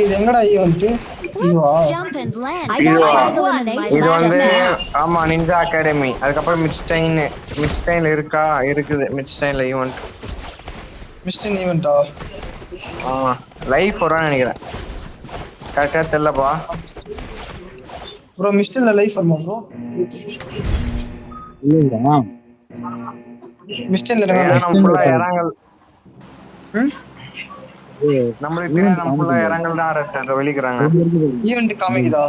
இது எங்கடா ஈவென்ட் இதுவா இது வந்து ஆமா நிஞ்சா அகாடமி. அதுக்கப்புறம் மிட்ஸ்டைன் இருக்கா இருக்குது. மிட்ஸ்டைன்ல ஈவென்ட் மிஸ்டன் ஈவென்ட்டா? ஆமா லைஃப் வரும்னு நினைக்கிறேன். கரெக்டா தெரியலப்பா ப்ரோ. மிஸ்டன்ல லைஃப் வருமா ப்ரோ? இல்லையா மிஸ்டன்ல நம்ம ஃபுல்லா இறங்கல். நம்மளுக்கு தெரியாது. நம்ம ஃபுல்லா இறங்கல் தான் வெளிக்கிறாங்க. ஈவென்ட் காமிக்குதா?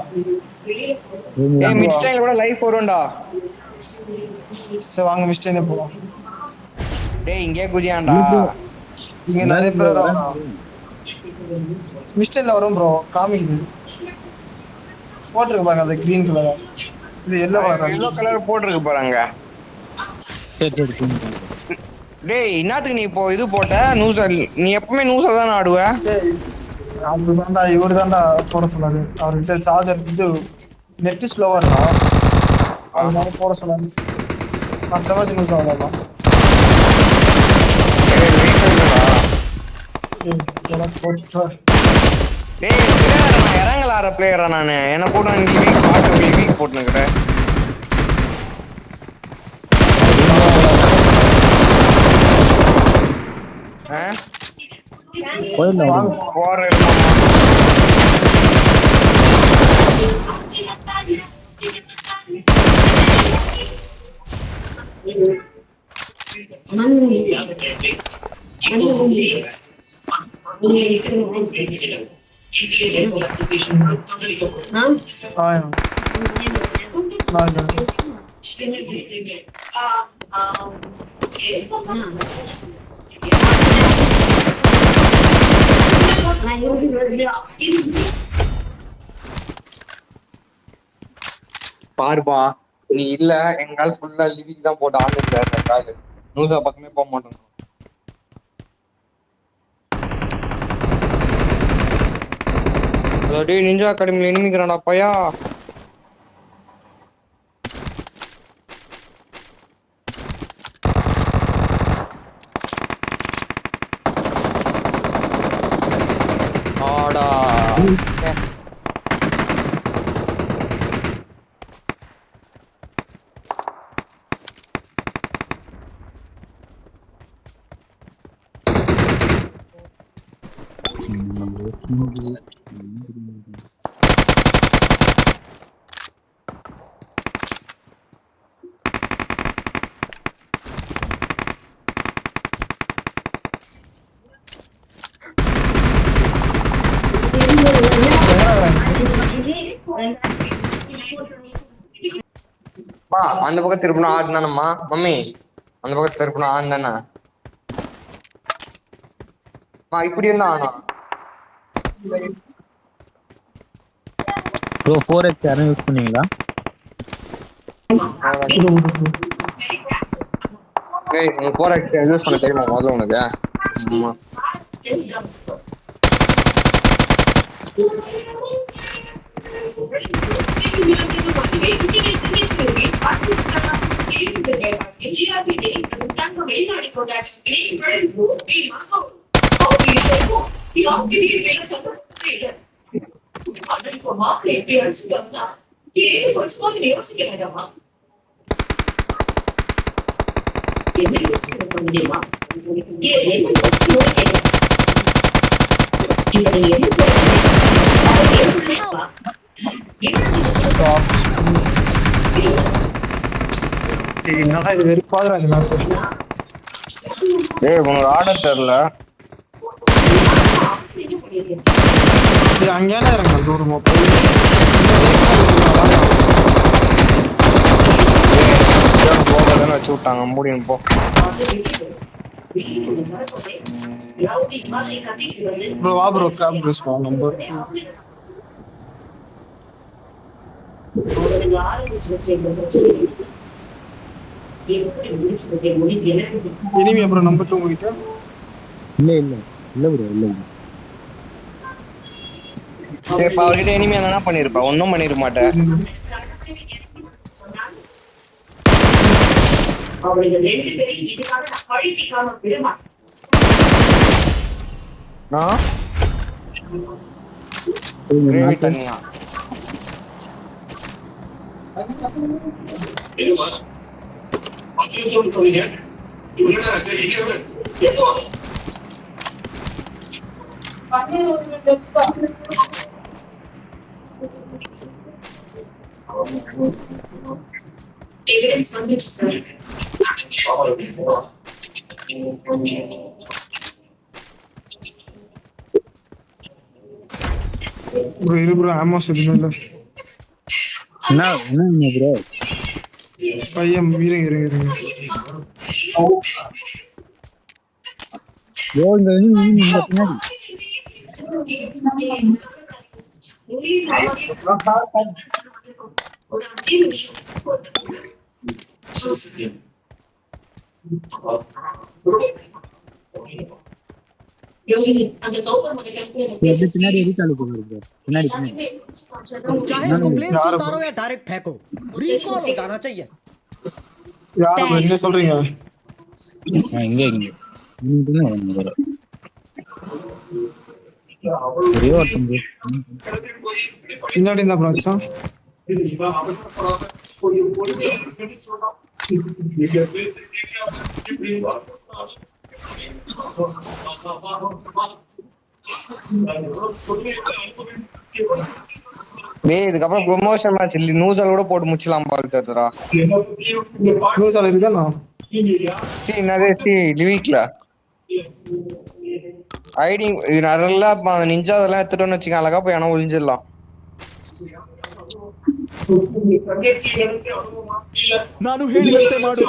ஏய் மிட்ஸ்டைன்ல கூட லைஃப் வரும்டா. சரி வாங்க மிஸ்டன்ல போலாம். டேய் இங்கே குதியாண்டா. இங்க நிறைய பேர் வராங்க. மிஸ்டன்ல வரும் ப்ரோ. காமிக்குது போட்டுருக்கு பாருங்க. அது கிரீன் கலர், இது எல்லோ கலர் போட்டுருக்கு பாருங்க. சரி டேய் என்னத்துக்கு நீ இப்போ இது போட்ட நியூஸ்? நீ எப்பவுமே நியூஸ் தான் ஆடுவ. அதுதான்டா இவரு தான்டா போட சொன்னாரு. அவர்கிட்ட சார்ஜர் இது நெட் ஸ்லோவா இருக்கா, அதனால போட சொன்னாரு. மற்ற மாதிரி நியூஸ் ஆகலாம். இறங்கல ஆற பிளேயரா நானு. என்ன கூட வீக் போட்டுனுக்கிறேன். பாருப்பா நீ இல்ல எங்கால ஃபுல்லா லிவிக் தான் போட்டு ஆண்டு நியூஸா பக்கமே போக மாட்டோம். நிஞ்சா அகாடமில எனிமிக்கிறான்டா பையா. ஆடா அந்த பக்கம் திருப்பினா ஆடு தானம்மா மம்மி. அந்த பக்கம் திருப்பினா ஆண் தானே இப்படி இருந்தா ஆனா ப்ரோ 4x யாரும் யூஸ் பண்ணீங்களா? ஏய் நீ 4x யூஸ் பண்ண தெரியுமா முதல்ல உனக்கு? ஆமா இது வெறுப்பாதுடா இந்த மேட்ச். டேய் உனக்கு ஆட தெரியல. அங்கேயான இருங்க தூரமா போய் போகதானே வச்சு விட்டாங்க. மூடின்னு போ. ப்ரோ வா ப்ரோ. கிராப் ப்ரூஸ் பா நம்பர் எனிமி அப்புறம் நம்பர் 2 உங்ககிட்ட இல்ல ப்ரோ இல்ல. இப்ப அவர்கிட்ட இனிமே என்ன பண்ணிருப்பா? ஒன்னும் பண்ணிருக்க மாட்டேன். நான் கிரேவி தனியா Evidence submitted, sir. ப்ரோ இரு ப்ரோ ஆமாஸ் எதுவுமே இல்லை என்ன ப்ரோ பையன் இருங்க ப்ரோ இந்த பின்னாடி எப்படி பின்னாடி எரிச்சாலு போகுது ப்ரோ பின்னாடி चाहे इसको प्लेन से उतारो या डायरेक्ट फेंको रिकॉल हो जाना चाहिए யார் bro என்ன சொல்றீங்க இங்க இன்னும் வரணும் ஒரே ஒருத்தன் bro. பின்னாடி இருந்தா ப்ரோ அச்சா டேய் இதுக்கப்புறம் ப்ரொமோஷன் மேட்ச் இல்ல நூசல் கூட போட்டு முடிச்சலாம் பால் தரதுடா நியூஸ் இருக்குதா சீ என்னது சீ லிவிக்ல ஐடி இது நல்லா நிஞ்சா அதெல்லாம் எடுத்துட்டோம்னு வச்சுக்க அழகா போய் ஆனா ஒளிஞ்சிடலாம் ನಾನು ಹೇಳಿದಂತೆ ಮಾಡು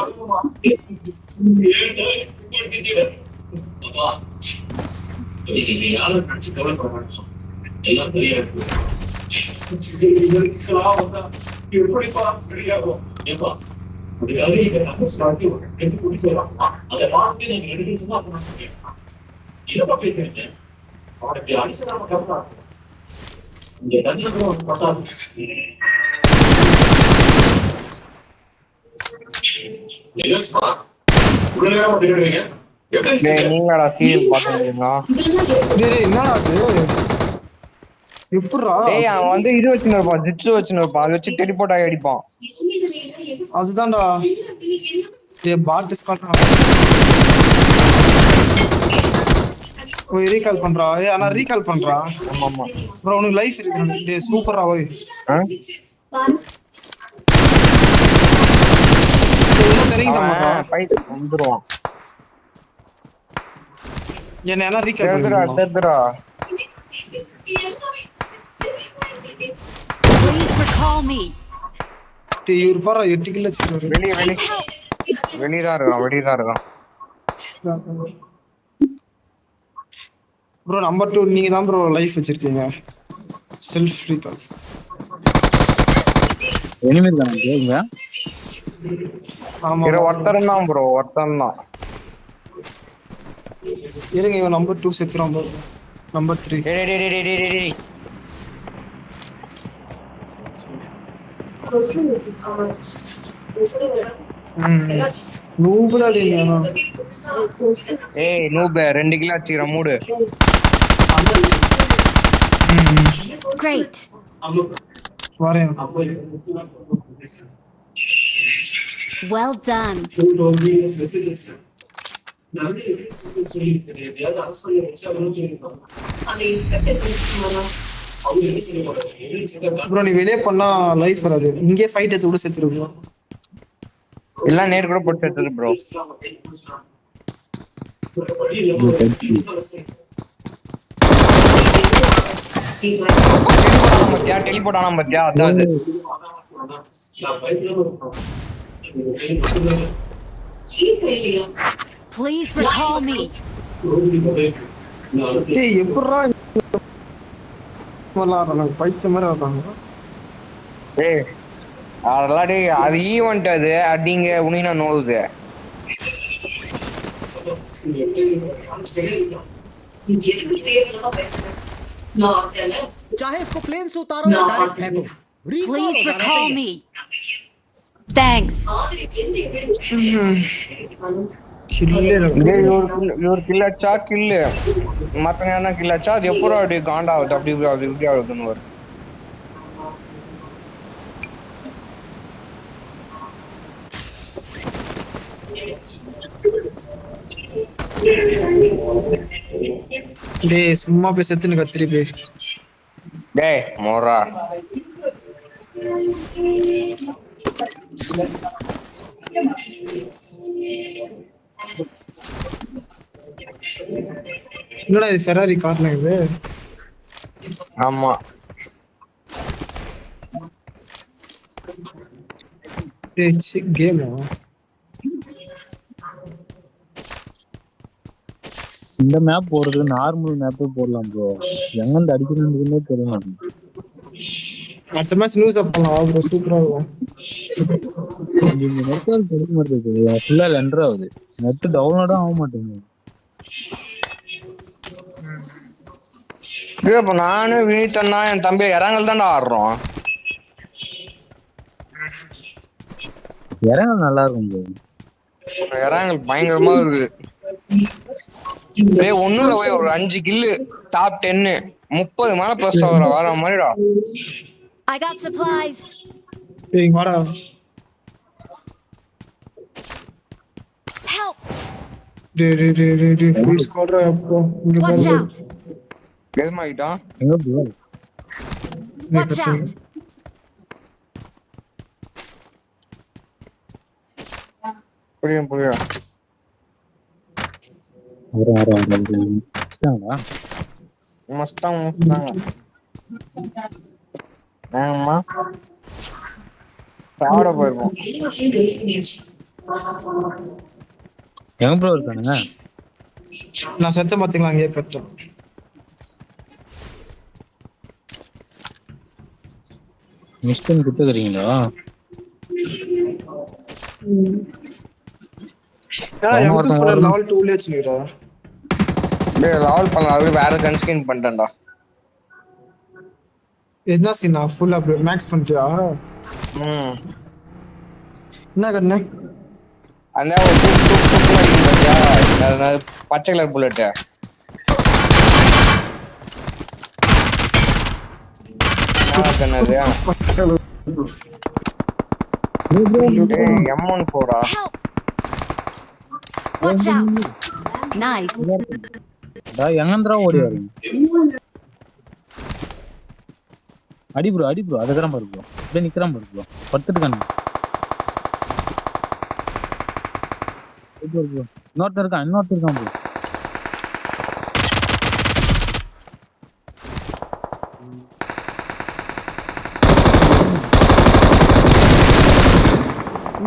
நீங்கடா சீல் பாத்துறீங்க டேய் என்னடா அது எப்பறா டேய் அவன் வந்து இது வச்சுன்னு இருப்பான் ஜிட்சு வச்சுன்னு இருப்பான் அதை வச்சு டெலிபோர்ட் ஆகி அடிப்பான் அதுதான்டா டேய் பாட் டிஸ்கார்ட் ஓய் ரீகால் பண்றா انا ரீகால் பண்றா ஆமா ஆமா ப்ரோ உனக்கு லைஃப் இருக்கு டேய் சூப்பரா ஓய் என்ன தெரியுமா ஃபைட் வந்துருவான் என்ன ரீகால் தெரியுதுடா Please recall me. டேய் இவர் பாரு 8 கில் அடிச்சிட்டாரு வெளியதான் இருக்கான் ப்ரோ நம்பர் 2 நீங்க தான் ப்ரோ லைஃப் வச்சிருக்கீங்க செல்ஃப் ரீகால் எனிமி இருக்கானே இங்க ஆமா இத ஒருத்தன் தான் ப்ரோ ஒருத்தன் தான் இருங்க இவன் நம்பர் 2 செத்துறான் ப்ரோ நம்பர் 3 டேய் நூபுடா டேய் ஏய் நூபே 2 கிலோ அடிச்சிர மூடு Great. வரேன் Well done. ப்ரோ நீ வெளியே பண்ணா லைஃப் வராது இங்கே ஃபைட் எடுத்து கூட செத்துருவோம் எல்லாம் நேர் கூட போட்டு செத்துது ப்ரோ டெலிபோர்ட் ஆனா பத்தியா அதான் Please recall me. டேய் எப்பறா வளாறாங்க ஃபைட் மாதிரி ஆடுறாங்க ஏய் அதெல்லாம் டேய் அது ஈவென்ட் அது அடிங்க உனினா நோவுது चाहे इसको प्लेन से उतारो या डायरेक्ट फेंको रिकॉल हो Please जाना recall चाहिए me. Thanks. இவர் கில்லாச்சா கில்லு மத்த நேரம் கில்லாச்சா அது எப்போ அப்படி காண்டாகுது அப்படி இப்படி ஆகுதுன்னு வரும். டேய் சும்மா போய் செத்துன்னு கத்திரி போய். டேய் மோரா என்னடா இது ஃபெராரி கார்ல இது? ஆமா டேய் கேமா? இந்த மேப் போறது நார்மல் மேப்பே போடலாம் ப்ரோ. எங்க இருந்து அடிக்கிறதுன்னு தெரிய மாட்டேங்குது. அடுத்த மேட்ச் நியூஸ் பண்ணலாம் ப்ரோ, சூப்பரா இருக்கும். இந்த நெட்வொர்க் கிடைக்க மாட்டேங்குது. ஃபுல்லா லெண்டர் ஆகுது. நெட் டவுன்லோடும் ஆக மாட்டேங்குது. இப்ப நானு வினீத்தன்னா என் தம்பி இறங்கல் தான்டா ஆடுறோம். இறங்கல் நல்லா இருக்கும் ப்ரோ. இறங்கல் பயங்கரமா இருக்கு. ஒண்ணுல போய் ஒரு 5 கில்லு டாப் 10 30 மேல பிளஸ் வர மாதிரிடா. I got supplies. டேய் வாடா. Help. டேய் ஃபுல் ஸ்குவாட்ரா அப்போ இங்க Watch பாரு. out. எதுமாயிட்டா எங்க ப்ரோ? Watch out. புரியும் வர மஸ்தாங்க ஆமா சாப்பிட போயிருப்போம். எங்க ப்ரோ இருக்கானுங்க? நான் செத்த பாத்தீங்களா அங்கேயே கட்டேன். மிஸ்டன் குத்துக்கிறீங்களா? லெவல் 2 ல வச்சிருக்கா. டேய் லெவல் பண்ணலாம். அது வேற கன் ஸ்கின் பண்ணிட்டேன்டா. என்ன ஸ்கின் ஃபுல் அப் மேக்ஸ் பண்ணிட்டியா? என்ன கண்ணு? அந்த ஒரு சூப்பர் அடிக்கும் பாத்தியா? அது பச்சை கலர் புல்லட். என்னது M1 போடா. Help. Watch out. Nice. டா எங்கன்றா ஓடி வரீங்க? அடி ப்ரோ அதுக்கறம் பாரு ப்ரோ. அப்படியே நிக்கறான் பாரு ப்ரோ. படுத்துட்டு கண்ணு. ப்ரோ இன்னொருத்தர் இருக்கான் ப்ரோ.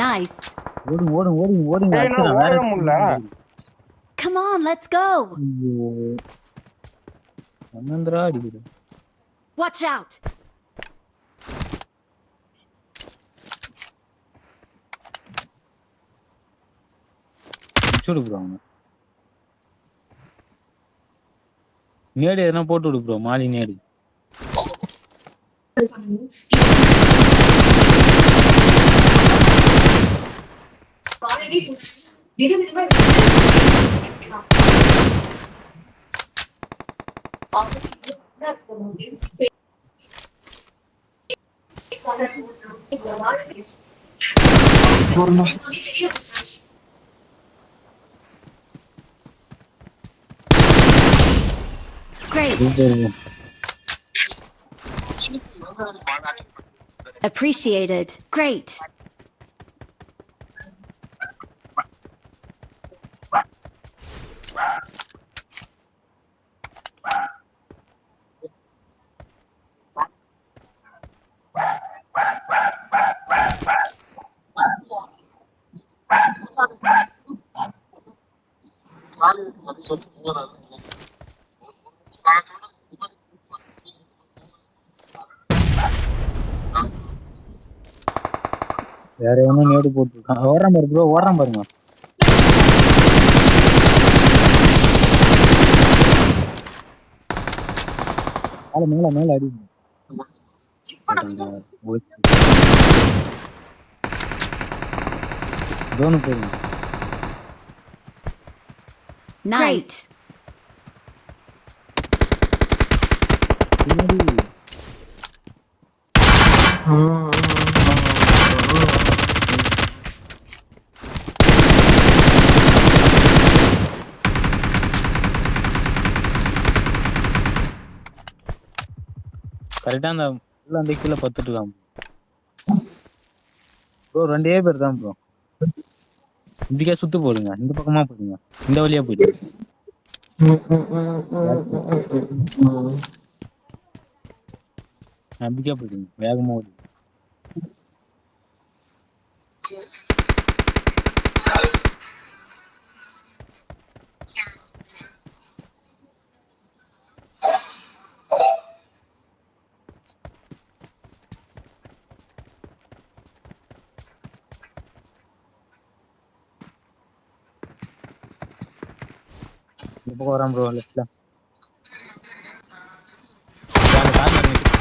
Nice. ஓடுங்க அடிச்சறேன். வேற முடியல. Come on, let's go. ஐயோ என்னன்றா அடிக்குது. Watch out. சுடு ப்ரோ அவன. நேடு எதனா போட்டு விடு ப்ரோ. மாலி நேடு. Great. Appreciated. Great. வேற என்ன நேடு போட்டுருக்கான். ஓடுறான் பாரு ப்ரோ. ஓடுறான் பாருங்க. மேல அடி. 1 ஜோனு போயிருங்க. Nice. பின்னாடி கரெக்டா அந்த உள்ள அந்த கீழே பத்துட்டு இருக்கான் ப்ரோ. 2 பேர் தான் ப்ரோ. இதுக்கே சுத்து போடுங்க, இந்த பக்கமா போடுங்க, இந்த வழியா போயிடுங்க. அதுக்கே போயிடுங்க, வேகமா ஓடுங்க. இந்த பக்கம் வரான் ப்ரோ, லெஃப்ட்ல. அந்த கார்னர் நிக்கு.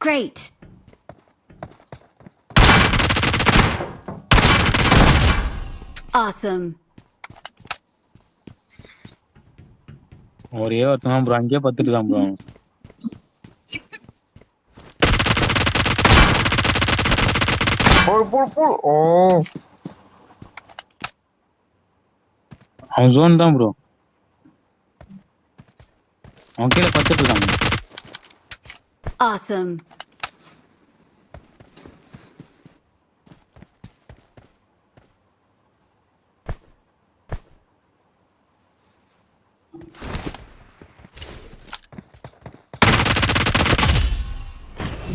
Great. Awesome. ஒரே ஒருத்தன் ப்ரோ, அங்கேயே பத்துட்டு இருக்கான் ப்ரோ. போடு. ஓ அவன் ஜோன் தான் ப்ரோ. அவன் கீழே பத்துட்டு இருக்காங்க. Awesome.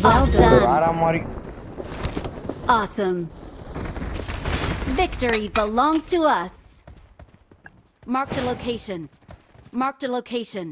Well done. வேற மாதிரி. Awesome. Victory belongs to us. Marked a location. Marked a location.